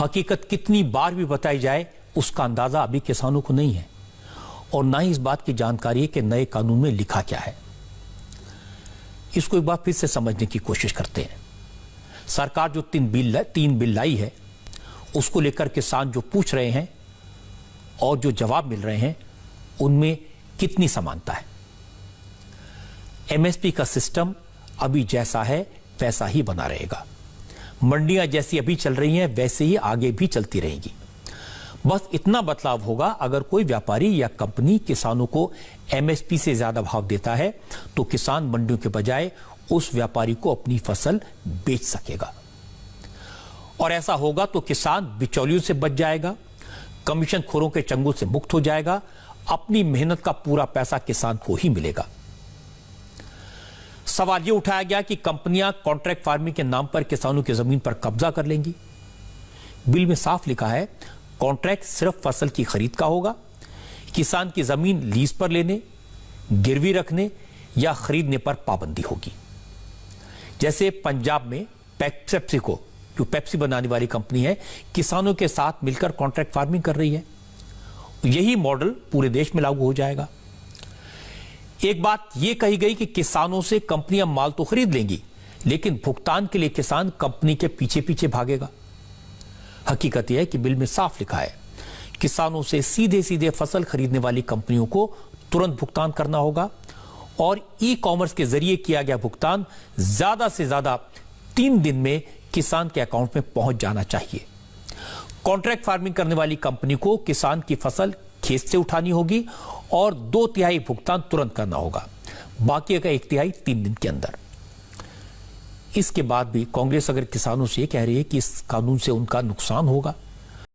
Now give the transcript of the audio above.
हकीकत कितनी बार भी बताई जाए उसका अंदाजा अभी किसानों को नहीं है और ना ही इस बात की जानकारी है कि नए कानून में लिखा क्या है। इसको एक बार फिर से समझने की कोशिश करते हैं। सरकार जो तीन बिल लाई है उसको लेकर किसान जो पूछ रहे हैं और जो जवाब मिल रहे हैं उनमें कितनी समानता है। एमएसपी का सिस्टम अभी जैसा है वैसा ही बना रहेगा। मंडियां जैसी अभी चल रही हैं वैसे ही आगे भी चलती रहेंगी। बस इतना बदलाव होगा, अगर कोई व्यापारी या कंपनी किसानों को एमएसपी से ज्यादा भाव देता है तो किसान मंडियों के बजाय उस व्यापारी को अपनी फसल बेच सकेगा। और ऐसा होगा तो किसान बिचौलियों से बच जाएगा, कमीशन खोरों के चंगुल से मुक्त हो जाएगा, अपनी मेहनत का पूरा पैसा किसान को ही मिलेगा। सवाल यह उठाया गया कि कंपनियां कॉन्ट्रैक्ट फार्मिंग के नाम पर किसानों की जमीन पर कब्जा कर लेंगी। बिल में साफ लिखा है कॉन्ट्रैक्ट सिर्फ फसल की खरीद का होगा। किसान की जमीन लीज पर लेने, गिरवी रखने या खरीदने पर पाबंदी होगी। जैसे पंजाब में पेप्सिको, जो पेप्सी बनाने वाली कंपनी है, किसानों के साथ मिलकर कॉन्ट्रैक्ट फार्मिंग कर रही है। यही मॉडल पूरे देश में लागू हो जाएगा। एक बात यह कही गई कि किसानों से कंपनियां माल तो खरीद लेंगी लेकिन भुगतान के लिए किसान कंपनी के पीछे पीछे भागेगा। हकीकत यह है कि बिल में साफ लिखा है किसानों से सीधे सीधे फसल खरीदने वाली कंपनियों को तुरंत भुगतान करना होगा और ई कॉमर्स के जरिए किया गया भुगतान ज्यादा से ज्यादा 3 दिन में किसान के अकाउंट में पहुंच जाना चाहिए। कॉन्ट्रैक्ट फार्मिंग करने वाली कंपनी को किसान की फसल खेत से उठानी होगी और 2/3 भुगतान तुरंत करना होगा, बाकी का 1/3 3 दिन के अंदर। इसके बाद भी कांग्रेस अगर किसानों से कह रही है कि इस कानून से उनका नुकसान होगा